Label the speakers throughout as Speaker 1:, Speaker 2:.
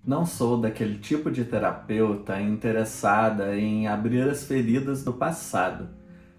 Speaker 1: Não sou daquele tipo de terapeuta interessada em abrir as feridas do passado.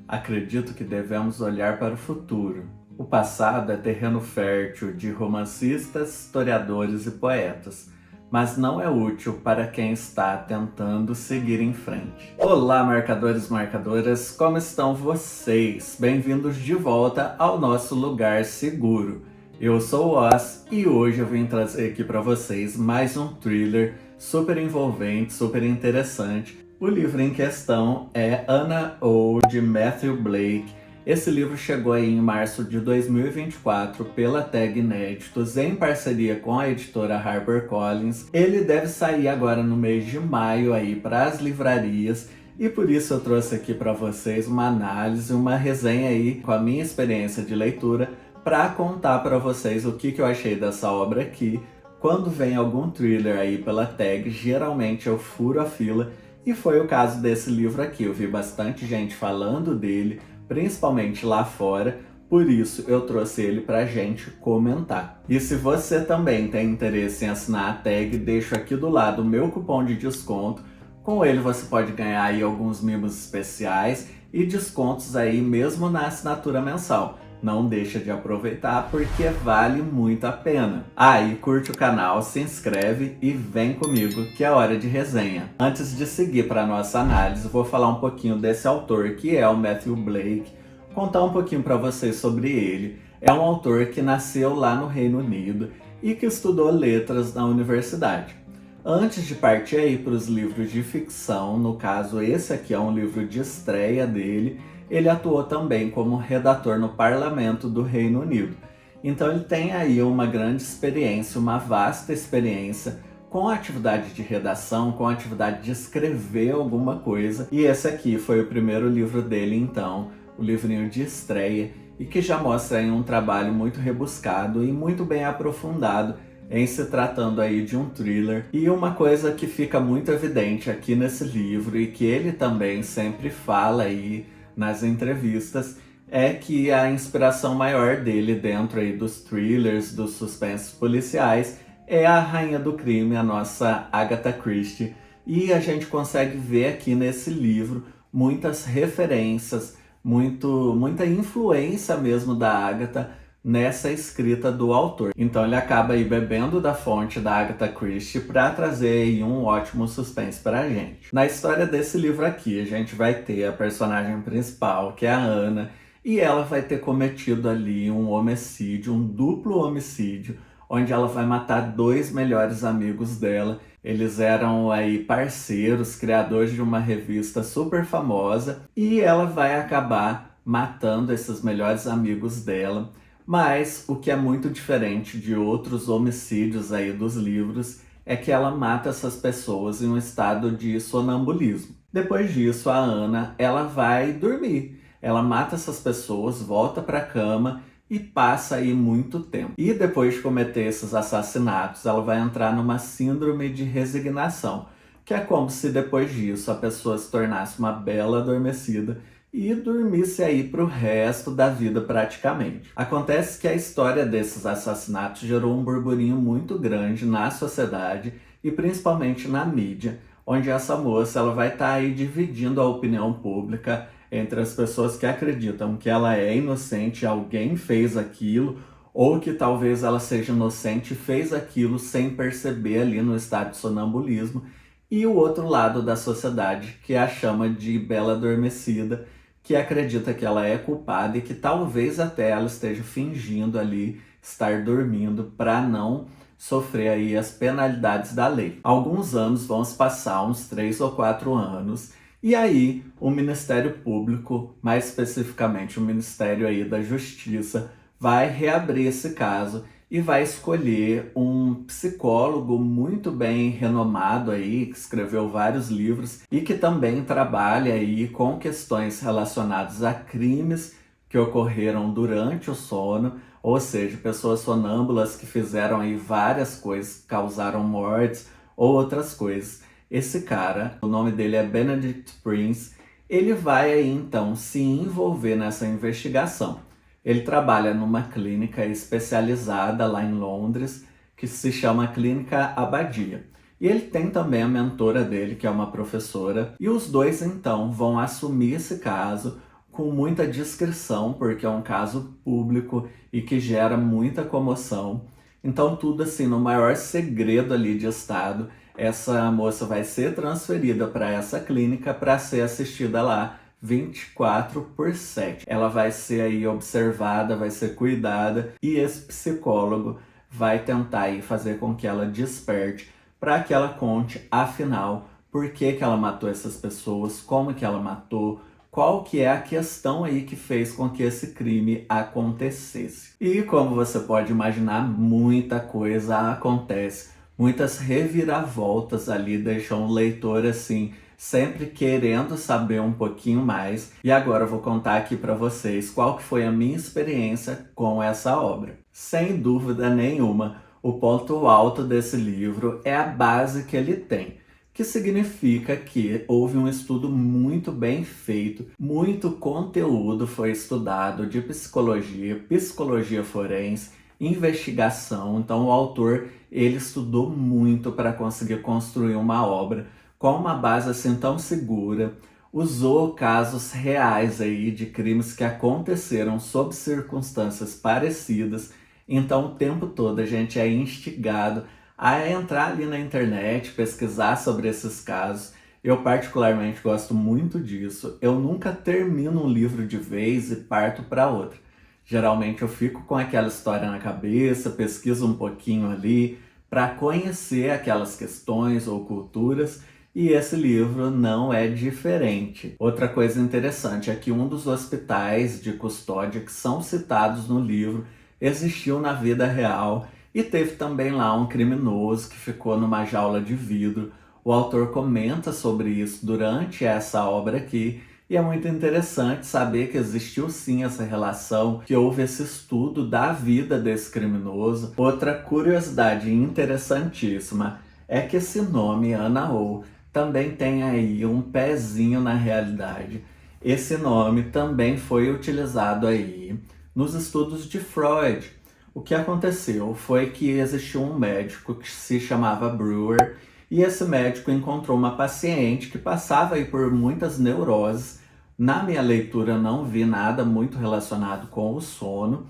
Speaker 1: Acredito que devemos olhar para o futuro. O passado é terreno fértil de romancistas, historiadores e poetas, mas não é útil para quem está tentando seguir em frente. Olá, marcadores e marcadoras, como estão vocês? Bem-vindos de volta ao nosso lugar seguro. Eu sou o Oz e hoje eu vim trazer aqui para vocês mais um thriller super envolvente, super interessante. O livro em questão é Anna O, de Matthew Blake. Esse livro chegou aí em março de 2024 pela Tag Inéditos, em parceria com a editora HarperCollins. Ele deve sair agora no mês de maio aí para as livrarias. E por isso eu trouxe aqui para vocês uma análise, uma resenha aí com a minha experiência de leitura, para contar para vocês o que eu achei dessa obra aqui. Quando vem algum thriller aí pela Tag, geralmente eu furo a fila, e foi o caso desse livro aqui. Eu vi bastante gente falando dele, principalmente lá fora, por isso eu trouxe ele pra gente comentar. E se você também tem interesse em assinar a Tag, deixo aqui do lado o meu cupom de desconto. Com ele você pode ganhar aí alguns mimos especiais e descontos aí mesmo na assinatura mensal. Não deixa de aproveitar porque vale muito a pena. E curte o canal, se inscreve e vem comigo que é hora de resenha. Antes de seguir para nossa análise, vou falar um pouquinho desse autor que é o Matthew Blake, contar um pouquinho para vocês sobre ele. É um autor que nasceu lá no Reino Unido e que estudou letras na universidade. Antes de partir aí para os livros de ficção, no caso esse aqui é um livro de estreia dele, ele atuou também como redator no Parlamento do Reino Unido. Então ele tem aí uma grande experiência, uma vasta experiência com a atividade de redação, com a atividade de escrever alguma coisa. E esse aqui foi o primeiro livro dele então, o livrinho de estreia, e que já mostra aí um trabalho muito rebuscado e muito bem aprofundado em se tratando aí de um thriller. E uma coisa que fica muito evidente aqui nesse livro e que ele também sempre fala aí nas entrevistas é que a inspiração maior dele dentro aí dos thrillers, dos suspensos policiais, é a rainha do crime, a nossa Agatha Christie. E a gente consegue ver aqui nesse livro muitas referências, muita influência mesmo da Agatha nessa escrita do autor. Então ele acaba aí bebendo da fonte da Agatha Christie para trazer aí um ótimo suspense para a gente. Na história desse livro aqui, a gente vai ter a personagem principal, que é a Anna, e ela vai ter cometido ali um homicídio, um duplo homicídio, onde ela vai matar dois melhores amigos dela. Eles eram aí parceiros, criadores de uma revista super famosa, e ela vai acabar matando esses melhores amigos dela. Mas o que é muito diferente de outros homicídios aí dos livros é que ela mata essas pessoas em um estado de sonambulismo. Depois disso, a Anna, ela vai dormir. Ela mata essas pessoas, volta para a cama e passa aí muito tempo. E depois de cometer esses assassinatos, ela vai entrar numa síndrome de resignação, que é como se depois disso a pessoa se tornasse uma bela adormecida e dormisse aí para o resto da vida praticamente. Acontece que a história desses assassinatos gerou um burburinho muito grande na sociedade e principalmente na mídia, onde essa moça ela vai estar aí dividindo a opinião pública entre as pessoas que acreditam que ela é inocente, alguém fez aquilo, ou que talvez ela seja inocente e fez aquilo sem perceber ali no estado de sonambulismo, e o outro lado da sociedade que a chama de bela adormecida, que acredita que ela é culpada e que talvez até ela esteja fingindo ali estar dormindo para não sofrer aí as penalidades da lei. Alguns anos vão se passar, uns 3 ou 4 anos, e aí o Ministério Público, mais especificamente o Ministério aí da Justiça, vai reabrir esse caso e vai escolher um psicólogo muito bem renomado aí, que escreveu vários livros e que também trabalha aí com questões relacionadas a crimes que ocorreram durante o sono, ou seja, pessoas sonâmbulas que fizeram aí várias coisas, causaram mortes ou outras coisas. Esse cara, o nome dele é Benedict Prince, ele vai aí então se envolver nessa investigação. Ele trabalha numa clínica especializada lá em Londres, que se chama Clínica Abadia. E ele tem também a mentora dele, que é uma professora, e os dois então vão assumir esse caso com muita discrição, porque é um caso público e que gera muita comoção. Então tudo assim, no maior segredo ali de estado, essa moça vai ser transferida para essa clínica para ser assistida lá 24/7. Ela vai ser aí observada, vai ser cuidada e esse psicólogo vai tentar aí fazer com que ela desperte para que ela conte, afinal, por que que ela matou essas pessoas, como que ela matou, qual que é a questão aí que fez com que esse crime acontecesse. E como você pode imaginar, muita coisa acontece, muitas reviravoltas ali deixam o leitor assim, sempre querendo saber um pouquinho mais. E agora eu vou contar aqui para vocês qual que foi a minha experiência com essa obra. Sem dúvida nenhuma, o ponto alto desse livro é a base que ele tem, que significa que houve um estudo muito bem feito, muito conteúdo foi estudado de psicologia, psicologia forense, investigação. Então o autor ele estudou muito para conseguir construir uma obra com uma base assim tão segura, usou casos reais aí de crimes que aconteceram sob circunstâncias parecidas. Então, o tempo todo a gente é instigado a entrar ali na internet, pesquisar sobre esses casos. Eu particularmente gosto muito disso. Eu nunca termino um livro de vez e parto para outro. Geralmente eu fico com aquela história na cabeça, pesquiso um pouquinho ali para conhecer aquelas questões ou culturas. E esse livro não é diferente. Outra coisa interessante é que um dos hospitais de custódia que são citados no livro existiu na vida real e teve também lá um criminoso que ficou numa jaula de vidro. O autor comenta sobre isso durante essa obra aqui e é muito interessante saber que existiu sim essa relação, que houve esse estudo da vida desse criminoso. Outra curiosidade interessantíssima é que esse nome, Ana Oh, também tem aí um pezinho na realidade. Esse nome também foi utilizado aí nos estudos de Freud. O que aconteceu foi que existiu um médico que se chamava Breuer e esse médico encontrou uma paciente que passava aí por muitas neuroses. Na minha leitura não vi nada muito relacionado com o sono,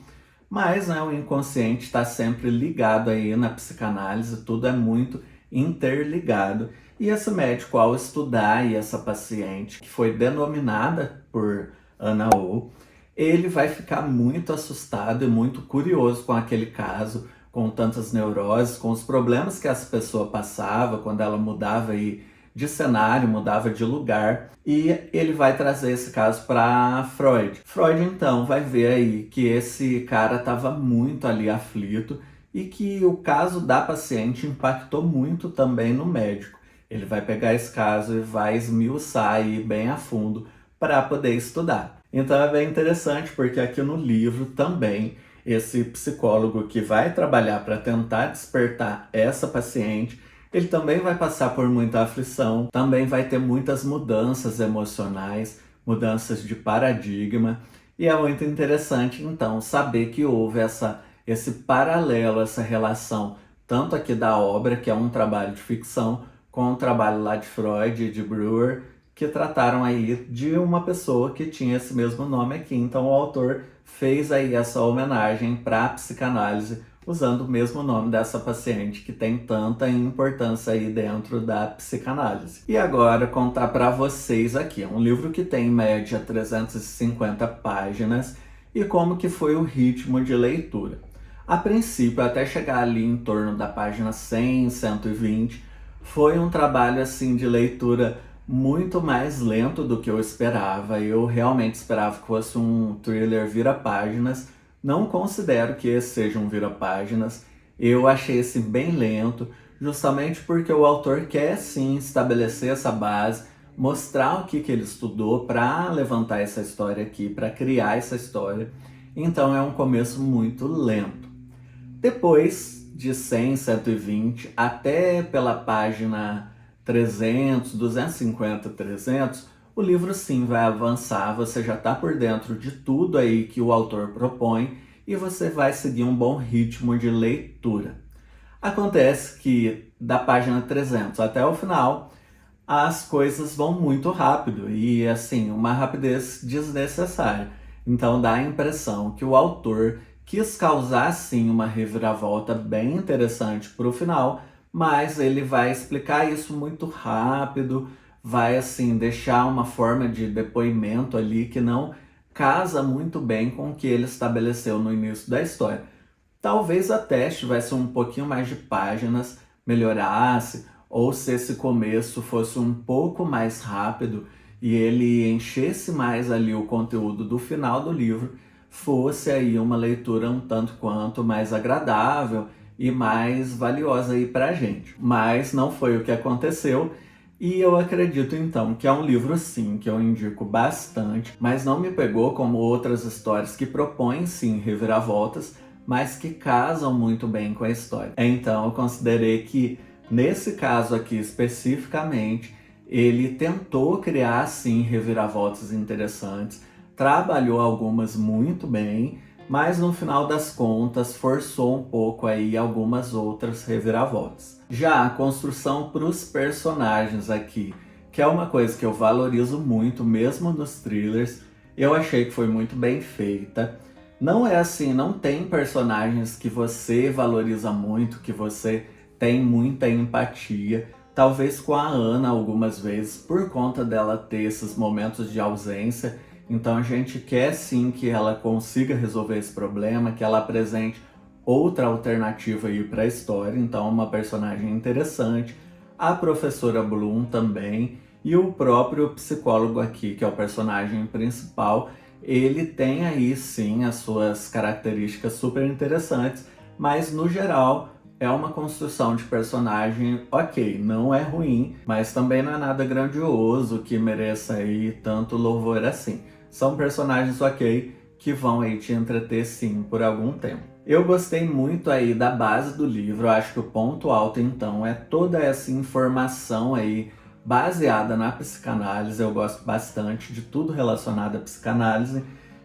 Speaker 1: mas né, o inconsciente está sempre ligado aí na psicanálise, tudo é muito interligado. E esse médico, ao estudar aí essa paciente, que foi denominada por Ana Oh, ele vai ficar muito assustado e muito curioso com aquele caso, com tantas neuroses, com os problemas que essa pessoa passava quando ela mudava aí de cenário, mudava de lugar, e ele vai trazer esse caso para Freud. Freud então vai ver aí que esse cara estava muito ali aflito e que o caso da paciente impactou muito também no médico. Ele vai pegar esse caso e vai esmiuçar aí bem a fundo para poder estudar. Então é bem interessante porque aqui no livro também esse psicólogo que vai trabalhar para tentar despertar essa paciente, ele também vai passar por muita aflição, também vai ter muitas mudanças emocionais, mudanças de paradigma, e é muito interessante então saber que houve esse paralelo, essa relação, tanto aqui da obra, que é um trabalho de ficção, com o trabalho lá de Freud e de Breuer, que trataram aí de uma pessoa que tinha esse mesmo nome aqui. Então o autor fez aí essa homenagem para a psicanálise, usando o mesmo nome dessa paciente que tem tanta importância aí dentro da psicanálise. E agora contar para vocês aqui, um livro que tem em média 350 páginas e como que foi o ritmo de leitura. A princípio, até chegar ali em torno da página 100, 120, foi um trabalho assim de leitura muito mais lento do que eu esperava. Eu realmente esperava que fosse um thriller vira-páginas. Não considero que esse seja um vira-páginas. Eu achei esse bem lento, justamente porque o autor quer sim estabelecer essa base, mostrar o que ele estudou para levantar essa história aqui, para criar essa história. Então é um começo muito lento. Depois de 100, 120, até pela página 300, 250, 300, o livro sim vai avançar, você já está por dentro de tudo aí que o autor propõe e você vai seguir um bom ritmo de leitura. Acontece que da página 300 até o final, as coisas vão muito rápido e assim, uma rapidez desnecessária. Então dá a impressão que o autor quis causar sim uma reviravolta bem interessante para o final, mas ele vai explicar isso muito rápido, vai assim deixar uma forma de depoimento ali que não casa muito bem com o que ele estabeleceu no início da história. Talvez até tivesse um pouquinho mais de páginas, melhorasse, ou se esse começo fosse um pouco mais rápido e ele enchesse mais ali o conteúdo do final do livro, fosse aí uma leitura um tanto quanto mais agradável e mais valiosa aí pra gente. Mas não foi o que aconteceu. E eu acredito então que é um livro sim, que eu indico bastante, mas não me pegou como outras histórias que propõem sim reviravoltas, mas que casam muito bem com a história. Então eu considerei que nesse caso aqui especificamente, ele tentou criar sim reviravoltas interessantes, trabalhou algumas muito bem, mas no final das contas forçou um pouco aí algumas outras reviravoltas. Já a construção para os personagens aqui, que é uma coisa que eu valorizo muito mesmo nos thrillers, eu achei que foi muito bem feita. Não é assim, não tem personagens que você valoriza muito, que você tem muita empatia. Talvez com a Ana algumas vezes, por conta dela ter esses momentos de ausência. Então a gente quer sim que ela consiga resolver esse problema, que ela apresente outra alternativa aí para a história. Então é uma personagem interessante. A professora Bloom também. E o próprio psicólogo aqui, que é o personagem principal, ele tem aí sim as suas características super interessantes, mas no geral é uma construção de personagem ok, não é ruim, mas também não é nada grandioso que mereça aí tanto louvor assim. São personagens ok que vão aí te entreter sim por algum tempo. Eu gostei muito aí da base do livro, eu acho que o ponto alto então é toda essa informação aí baseada na psicanálise. Eu gosto bastante de tudo relacionado à psicanálise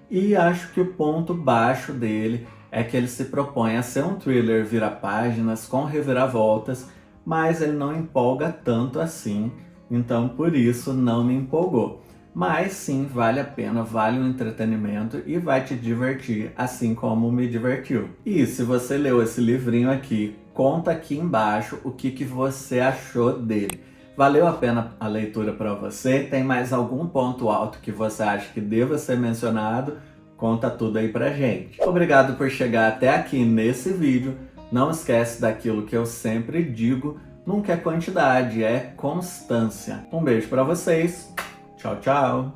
Speaker 1: e acho que o ponto baixo dele é que ele se propõe a ser um thriller vira-páginas com reviravoltas, mas ele não empolga tanto assim, então por isso não me empolgou. Mas sim, vale a pena, vale o entretenimento e vai te divertir assim como me divertiu. E se você leu esse livrinho aqui, conta aqui embaixo o que você achou dele. Valeu a pena a leitura para você? Tem mais algum ponto alto que você acha que deva ser mencionado? Conta tudo aí pra gente. Obrigado por chegar até aqui nesse vídeo. Não esquece daquilo que eu sempre digo, nunca é quantidade, é constância. Um beijo para vocês. Tchau, tchau.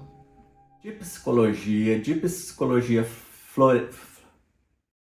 Speaker 1: De psicologia